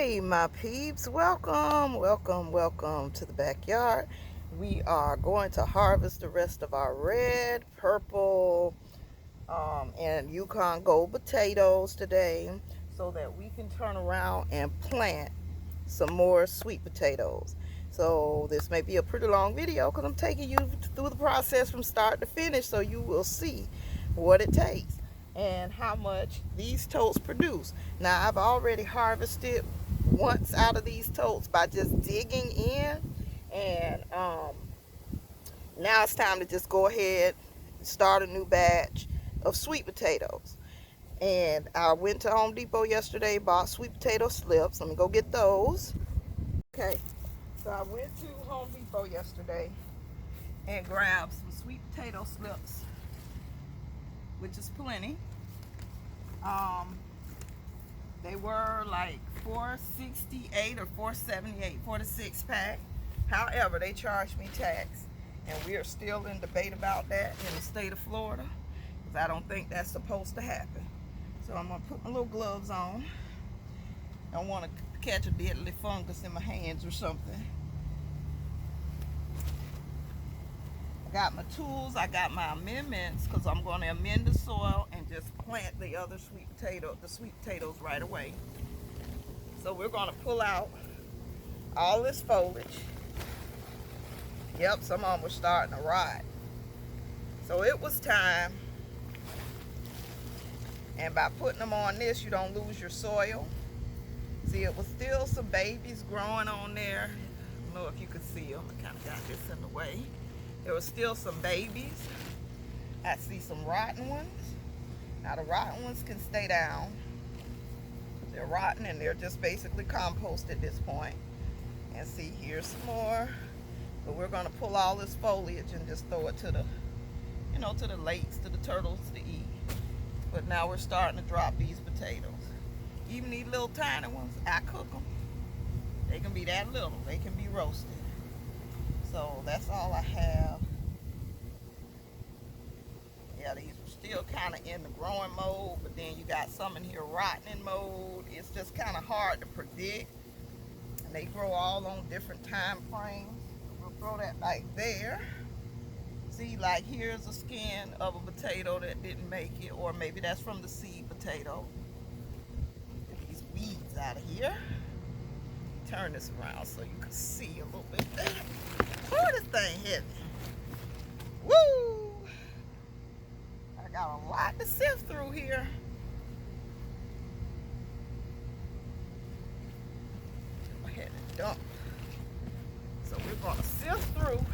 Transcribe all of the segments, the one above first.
Hey my peeps, welcome to the backyard. We are going to harvest the rest of our red, purple, and Yukon Gold potatoes today so that we can turn around and plant some more sweet potatoes. So this may be a pretty long video because I'm taking you through the process from start to finish so you will see what it takes and how much these totes produce. Now I've already harvested once out of these totes by just digging in, and now it's time to just go ahead and start a new batch of sweet potatoes. And I went to Home Depot yesterday, bought sweet potato slips. Let me go get those. Okay, so I went to Home Depot yesterday and grabbed some sweet potato slips, which is plenty. They were like $4.68 or $4.78 for the 6-pack. However, they charged me tax, and we are still in debate about that in the state of Florida, because I don't think that's supposed to happen. So I'm gonna put my little gloves on. I don't want to catch a deadly fungus in my hands or something. I got my tools, I got my amendments, because I'm going to amend the soil and just plant the other sweet potatoes right away. So we're going to pull out all this foliage. Yep, some of them were starting to rot. So it was time. And by putting them on this, you don't lose your soil. See, it was still some babies growing on there. I don't know if you could see them. I kind of got this in the way. There was still some babies. I see some rotten ones. Now the rotten ones can stay down. They're rotten and they're just basically compost at this point. And see, here's some more. But we're gonna pull all this foliage and just throw it to the, to the lakes, to the turtles to eat. But now we're starting to drop these potatoes. Even these little tiny ones, I cook them. They can be that little, they can be roasted. So that's all I have. Yeah, these are still kind of in the growing mode, but then you got some in here rotting mode. It's just kind of hard to predict. And they grow all on different time frames. We'll throw that like there. See, like here's a skin of a potato that didn't make it, or maybe that's from the seed potato. Get these weeds out of here. Turn this around so you can see a little bit better. Oh, this thing heavy. Woo! I got a lot to sift through here. Go ahead and dump. So we're going to sift through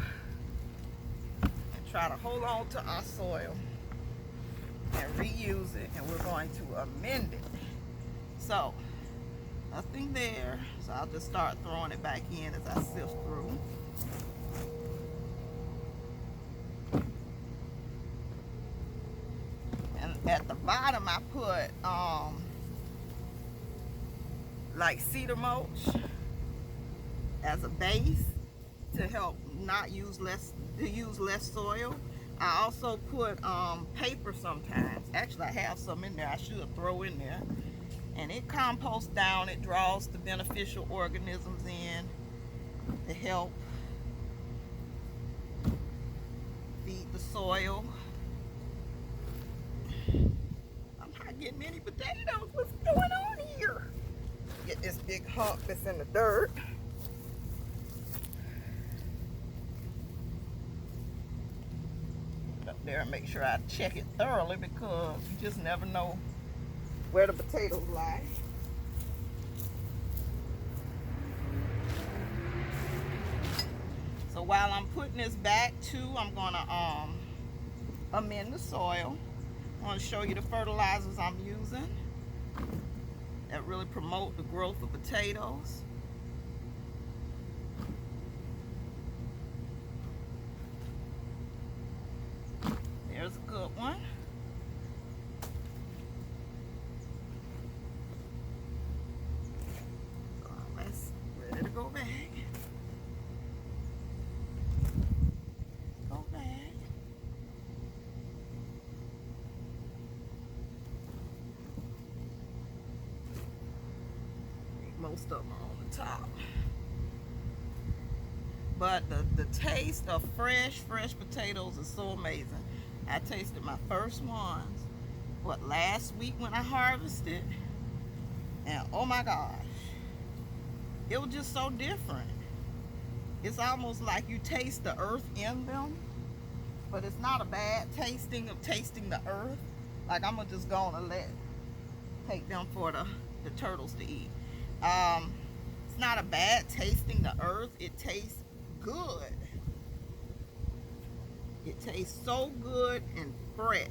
and try to hold on to our soil and reuse it, and we're going to amend it. So nothing there, so I'll just start throwing it back in as I sift through. And at the bottom I put like cedar mulch as a base to help not use less soil. I also put paper sometimes. Actually, I have some in there I should throw in there. And it composts down, it draws the beneficial organisms in to help feed the soil. I'm not getting any potatoes. What's going on here? Get this big hump that's in the dirt. Up there and make sure I check it thoroughly, because you just never know where the potatoes lie. So while I'm putting this back too, I'm gonna amend the soil. I want to show you the fertilizers I'm using that really promote the growth of potatoes. There's a good one. Let's ready to go back. Go back. most of them are on the top. But the taste of fresh potatoes is so amazing. I tasted my first ones, last week when I harvested, and oh my gosh, it was just so different. It's almost like you taste the earth in them, but it's not a bad tasting of tasting the earth. Like, I'm just gonna take them for the turtles to eat. It's not a bad tasting the earth. It tastes good. It tastes so good and fresh.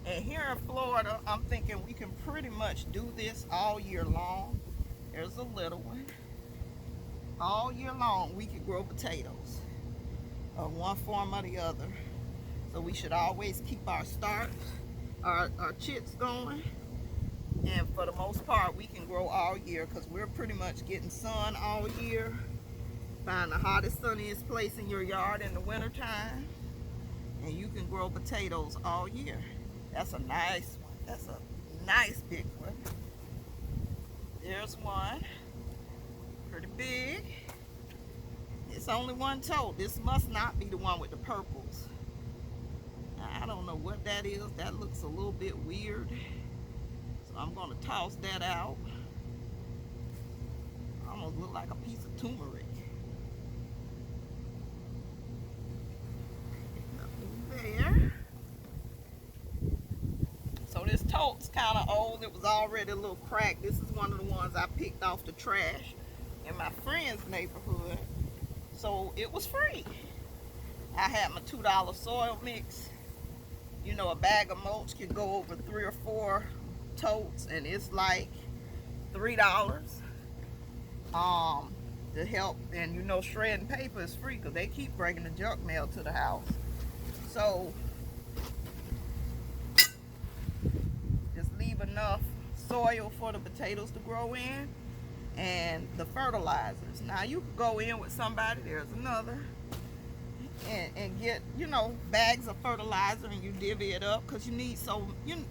And here in Florida, I'm thinking we can pretty much do this all year long. There's a little one. All year long, we can grow potatoes of one form or the other. So we should always keep our chits going. And for the most part, we can grow all year because we're pretty much getting sun all year. Find the hottest, sunniest place in your yard in the winter time, and you can grow potatoes all year. That's a nice one. That's a nice big one. There's one. Pretty big. It's only one toed. This must not be the one with the purples. I don't know what that is. That looks a little bit weird. So I'm going to toss that out. Almost look like a piece of turmeric. Nothing there. So this tote's kind of old. It was already a little cracked. This is one of the ones I picked off the trash in my friend's neighborhood. So it was free. I had my $2 soil mix. You know, a bag of mulch can go over 3 or 4 totes, and it's like $3 to help. And you know, shredding paper is free because they keep bringing the junk mail to the house. So just leave enough soil for the potatoes to grow in, and the fertilizers. Now you could go in with somebody, there's another, and get, you know, bags of fertilizer, and you divvy it up because you need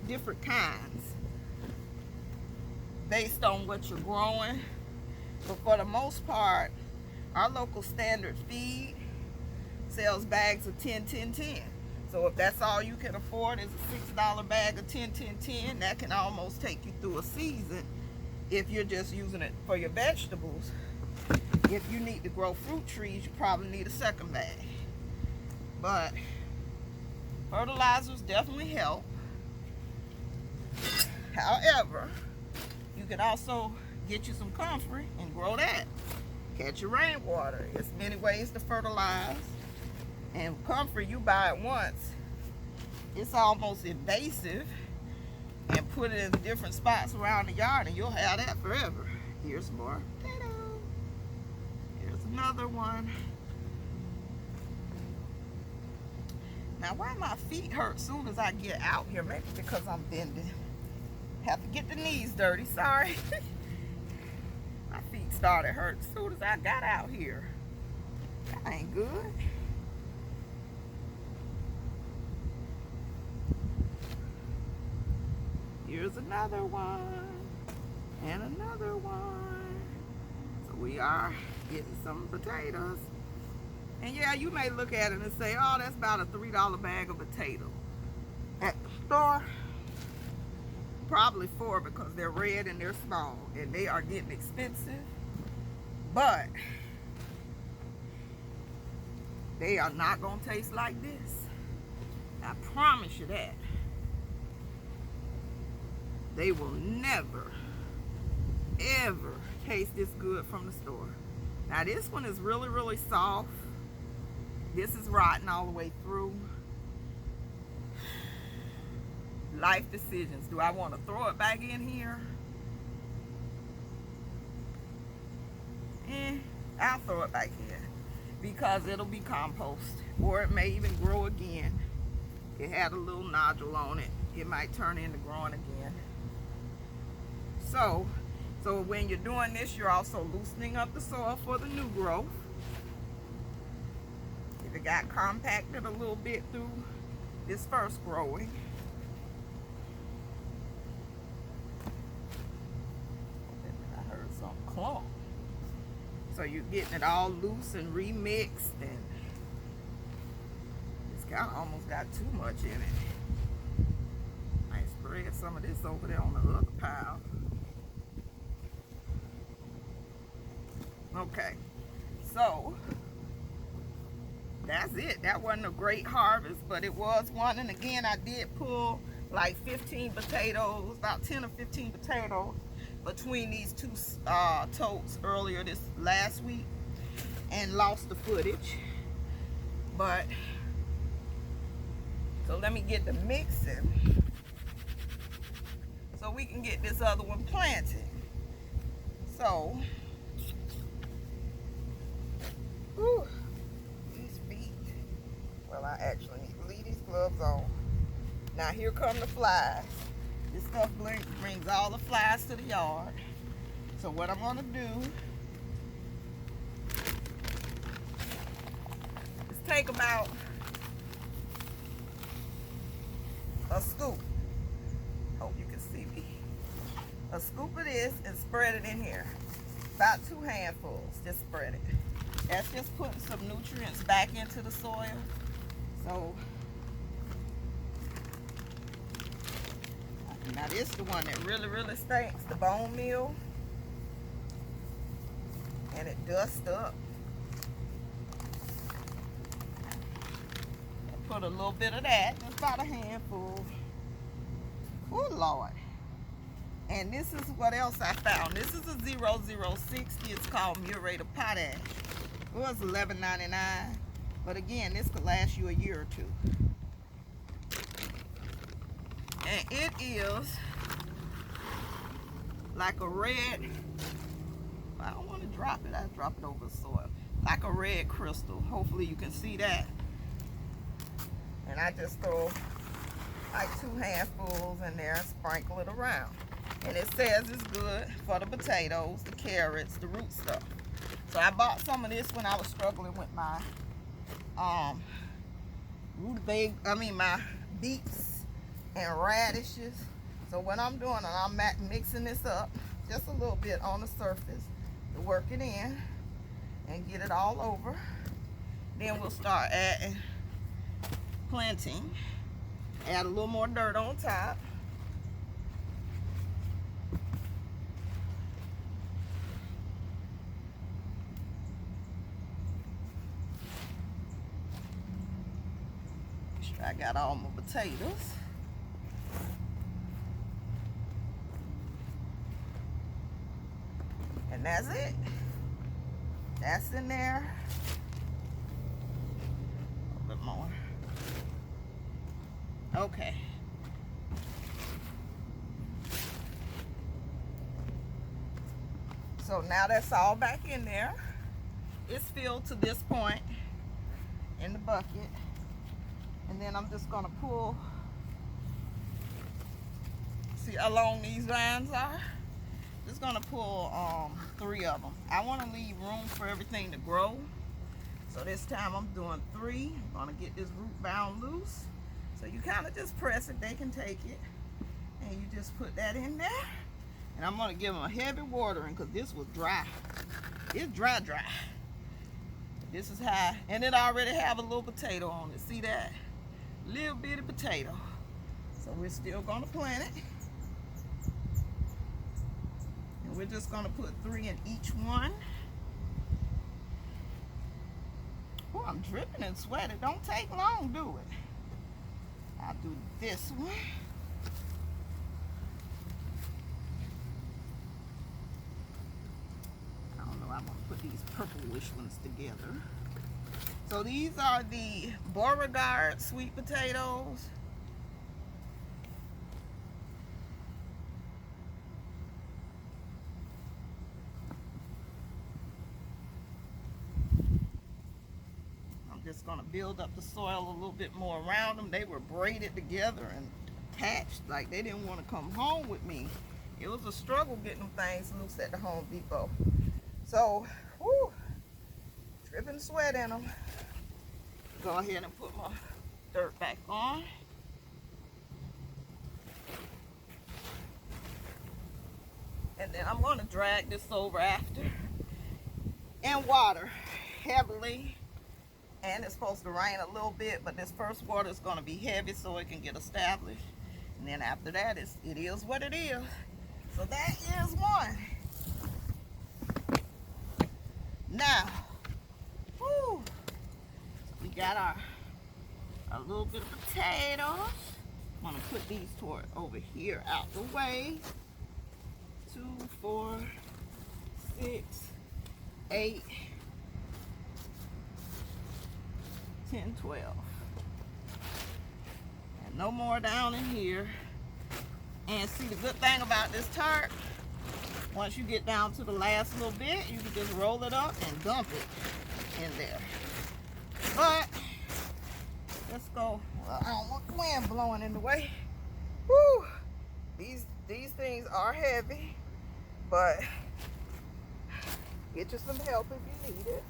different kinds based on what you're growing. But for the most part, our local standard feed sells bags of 10 10 10. So if that's all you can afford is a $6 bag of 10 10 10, that can almost take you through a season if you're just using it for your vegetables. If you need to grow fruit trees, you probably need a second bag. But fertilizers definitely help. However, you can also get you some comfrey and grow that. Catch your rainwater. There's many ways to fertilize. And comfrey, you buy it once, it's almost invasive, and put it in different spots around the yard, and you'll have that forever. Here's more potato. Here's another one. Now, why my feet hurt soon as I get out here? Maybe because I'm bending. Have to get the knees dirty, sorry. My feet started hurting as soon as I got out here. That ain't good. Here's another one, and another one. So we are getting some potatoes. And yeah, you may look at it and say, oh, that's about a $3 bag of potato. At the store, probably 4 because they're red and they're small, and they are getting expensive. But they are not gonna taste like this. I promise you that. They will never, ever taste this good from the store. Now this one is really, really soft. This is rotten all the way through. Life decisions. Do I want to throw it back in here? I'll throw it back in because it'll be compost, or it may even grow again. It had a little nodule on it. It might turn into growing again. So when you're doing this, you're also loosening up the soil for the new growth. If it got compacted a little bit through this first growing. I heard something clunk. So you're getting it all loose and remixed, and it's kind of almost got too much in it. I spread some of this over there on the other pile. Okay, so that's it. That wasn't a great harvest, but it was one. And again, I did pull like 15 potatoes, about 10 or 15 potatoes between these two totes earlier this last week, and lost the footage. But so let me get the mixing so we can get this other one planted. So these feet, well, I actually need to leave these gloves on. Now here come the flies. This stuff brings all the flies to the yard. So what I'm gonna do is take about a scoop. Hope you can see me. A scoop of this and spread it in here. About 2 handfuls, just spread it. That's just putting some nutrients back into the soil. So now this is the one that really stinks, the bone meal. And it dusts up. I put a little bit of that, just about a handful. Oh Lord. And this is what else I found. This is a 0060. It's called muriate of potash. It was $11.99. But again, this could last you a year or two. And it is like a red, I don't want to drop it, I drop it over the soil. Like a red crystal. Hopefully you can see that. And I just throw like 2 handfuls in there and sprinkle it around. And it says it's good for the potatoes, the carrots, the root stuff. So I bought some of this when I was struggling with my my beets and radishes. So what I'm doing, I'm mixing this up just a little bit on the surface to work it in and get it all over. Then we'll start adding, planting, add a little more dirt on top. I got all my potatoes. And that's it. That's in there. A little bit more. Okay. So now that's all back in there. It's filled to this point in the bucket. And then I'm just gonna pull, see how long these vines are? Just gonna pull 3 of them. I wanna leave room for everything to grow. So this time I'm doing 3. I'm gonna get this root bound loose. So you kinda just press it, they can take it. And you just put that in there. And I'm gonna give them a heavy watering because this was dry. It's dry. This is high, and it already have a little potato on it. See that? Little bitty potato. So we're still gonna plant it. And we're just gonna put 3 in each one. Oh, I'm dripping and sweating. Don't take long, do it. I'll do this one. I don't know, I'm gonna put these purplish ones together. So these are the Beauregard sweet potatoes. I'm just gonna build up the soil a little bit more around them. They were braided together and attached, like they didn't want to come home with me. It was a struggle getting them things loose at the Home Depot. So, whoo, dripping sweat in them. Go ahead and put my dirt back on. And then I'm going to drag this over after and water heavily. And it's supposed to rain a little bit, but this first water is going to be heavy so it can get established. And then after that, it is what it is. So that is one. Now, whew, we got a little bit of potatoes. I'm going to put these toward over here out the way. 2, 4, 6, 8, 10, 12. And no more down in here. And see, the good thing about this tarp, once you get down to the last little bit, you can just roll it up and dump it in there. But let's go. Well, I don't want the wind blowing in the way. Woo! These things are heavy, but get you some help if you need it.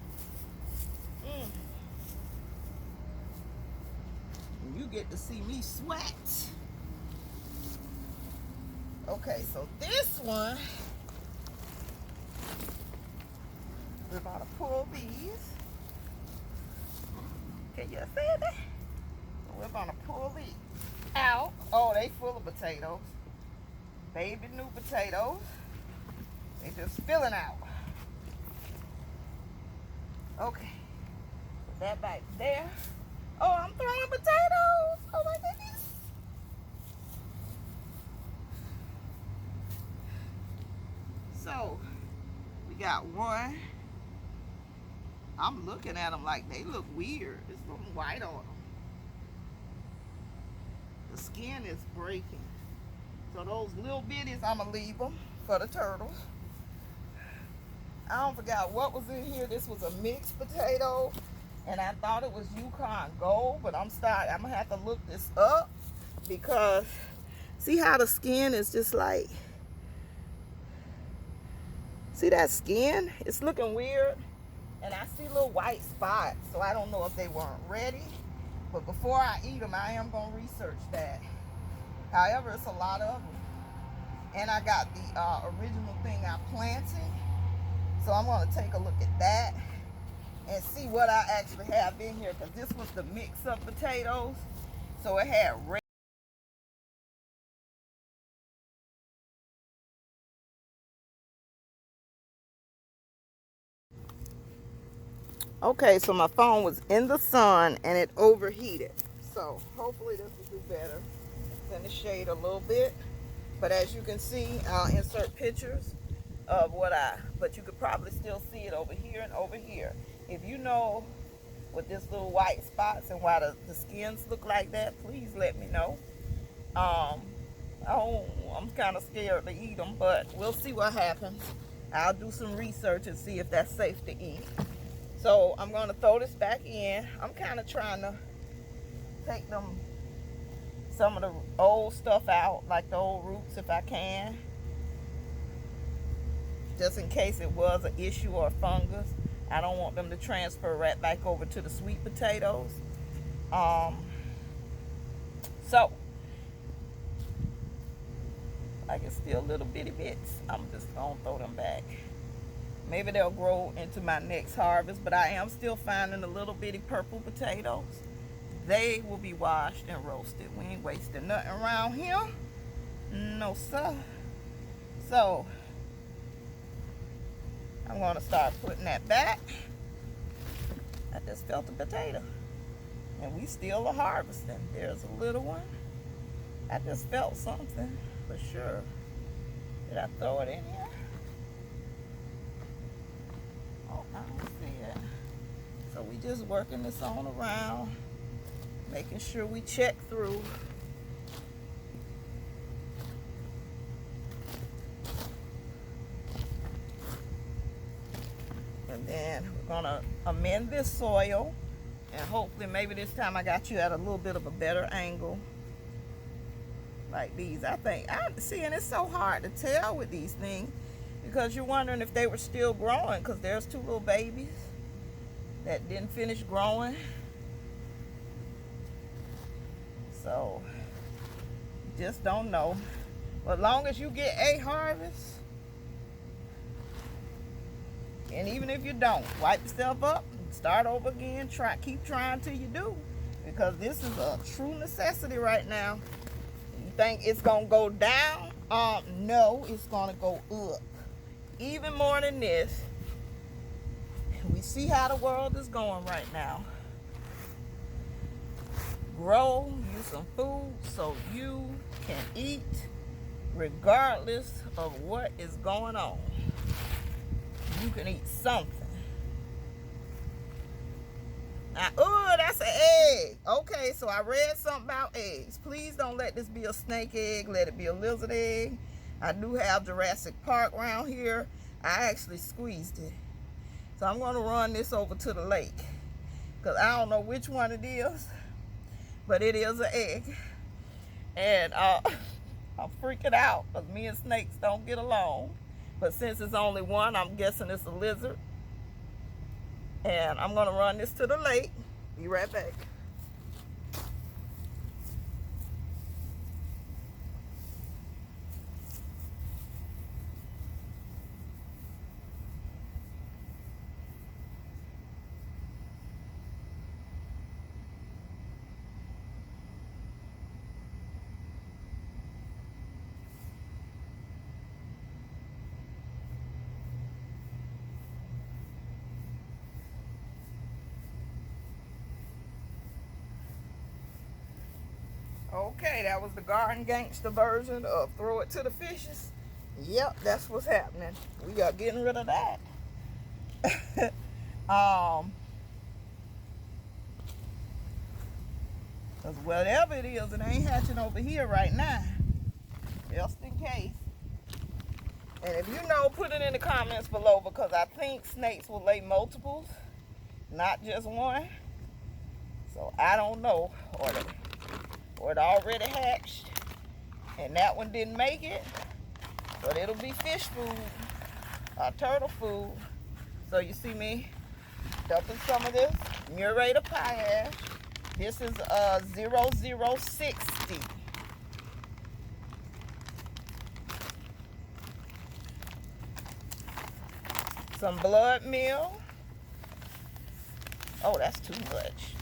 And you get to see me sweat. Okay, so this one, we're going to pull these. Can you see that? We're going to pull these out. Oh, they full of potatoes. Baby new potatoes. They just spilling out. Okay. Put that back there. Oh, I'm throwing potatoes. Oh my goodness. So, we got one. I'm looking at them like they look weird. There's something white on them. The skin is breaking. So those little bitties, I'm going to leave them for the turtles. I don't forget what was in here. This was a mixed potato. And I thought it was Yukon Gold. But I'm going to have to look this up. Because see how the skin is just like... See that skin? It's looking weird. And I see little white spots. So I don't know if they weren't ready. But before I eat them, I am going to research that. However, it's a lot of them. And I got the original thing I planted. So I'm going to take a look at that and see what I actually have in here. Because this was the mix of potatoes. So it had red. Okay, so my phone was in the sun and it overheated. So hopefully this will do better. It's in the shade a little bit. But as you can see, I'll insert pictures of but you could probably still see it over here and over here. If you know what this little white spots and why the skins look like that, please let me know. I'm kind of scared to eat them, but we'll see what happens. I'll do some research and see if that's safe to eat. So I'm going to throw this back in. I'm kind of trying to take some of the old stuff out, like the old roots if I can. Just in case it was an issue or fungus. I don't want them to transfer right back over to the sweet potatoes. So, I can still little bitty bits. I'm just going to throw them back. Maybe they'll grow into my next harvest, but I am still finding the little bitty purple potatoes. They will be washed and roasted. We ain't wasting nothing around here. No, sir. So, I'm going to start putting that back. I just felt a potato. And we still are harvesting. There's a little one. I just felt something for sure. Did I throw it in here? Oh, I don't see it. So we just working this on around. Making sure we check through. And then we're gonna amend this soil. And hopefully maybe this time I got you at a little bit of a better angle. Like these. I see, and it's so hard to tell with these things. Because you're wondering if they were still growing. Because there's two little babies that didn't finish growing. So, just don't know. But as long as you get a harvest, And even if you don't, wipe yourself up, start over again, keep trying till you do. Because this is a true necessity right now. You think it's gonna go down? No, it's gonna go up. Even more than this. We see how the world is going right now. Grow you some food so you can eat regardless of what is going on. You can eat something. Now, oh, that's an egg. Okay, so I read something about eggs. Please don't let this be a snake egg. Let it be a lizard egg. I do have Jurassic Park around here. I actually squeezed it. So I'm going to run this over to the lake. Because I don't know which one it is. But it is an egg. And I'm freaking out because me and snakes don't get along. But since it's only one, I'm guessing it's a lizard. And I'm going to run this to the lake. Be right back. Okay, that was the garden gangster version of throw it to the fishes. Yep, that's what's happening. We are getting rid of that. Because whatever it is, it ain't hatching over here right now. Just in case. And if you know, put it in the comments below, because I think snakes will lay multiples, not just one. So I don't know. Or it already hatched and that one didn't make it, but it'll be fish food or turtle food. So you see me dumping some of this murator pie ash. This is 0060. Some blood meal. Oh, that's too much.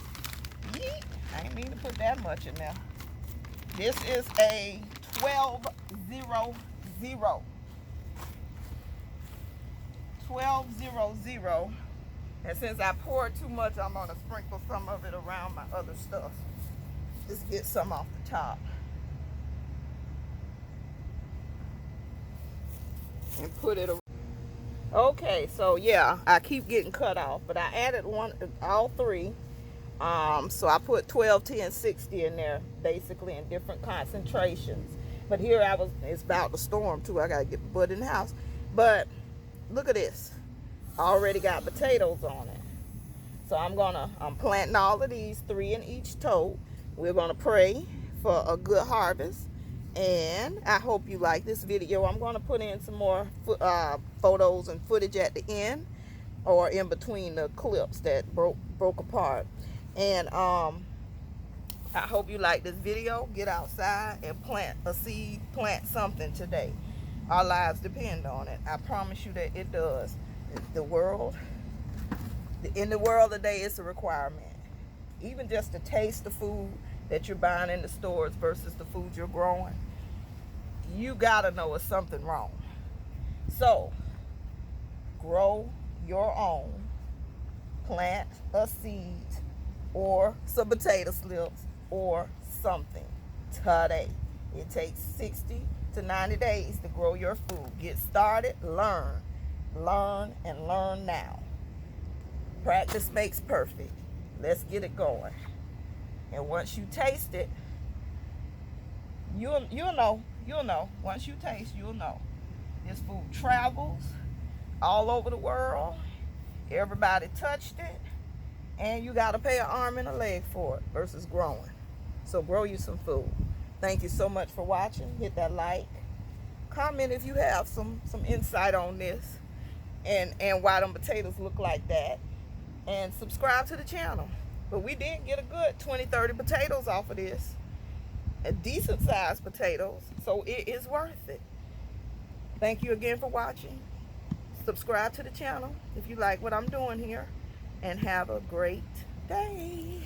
Yeet. I ain't mean to put that much in there. This is a 1200. 1200. And since I poured too much, I'm going to sprinkle some of it around my other stuff. Just get some off the top. And put it around. Okay, so yeah, I keep getting cut off, but I added all three. So I put 12, 10, 60 in there, basically in different concentrations. But here it's about to storm too. I gotta get the butt in the house. But look at this. I already got potatoes on it. So I'm planting all of these, 3 in each tote. We're gonna pray for a good harvest. And I hope you like this video. I'm gonna put in some more photos and footage at the end, or in between the clips that broke apart. And I hope you like this video. Get outside and plant a seed, plant something today. Our lives depend on it. I promise you that it does. In the world today, it's a requirement. Even just to taste the food that you're buying in the stores versus the food you're growing, you gotta know it's something wrong. So grow your own, plant a seed or some potato slips or something today. It takes 60 to 90 days to grow your food. Get started, learn and learn now. Practice makes perfect. Let's get it going. And once you taste it, you'll know. Once you taste, you'll know. This food travels all over the world. Everybody touched it. And you got to pay an arm and a leg for it versus growing. So grow you some food. Thank you so much for watching. Hit that like. Comment if you have some insight on this and why them potatoes look like that. And subscribe to the channel. But we did get a good 20-30 potatoes off of this. A decent sized potatoes. So it is worth it. Thank you again for watching. Subscribe to the channel if you like what I'm doing here. And have a great day.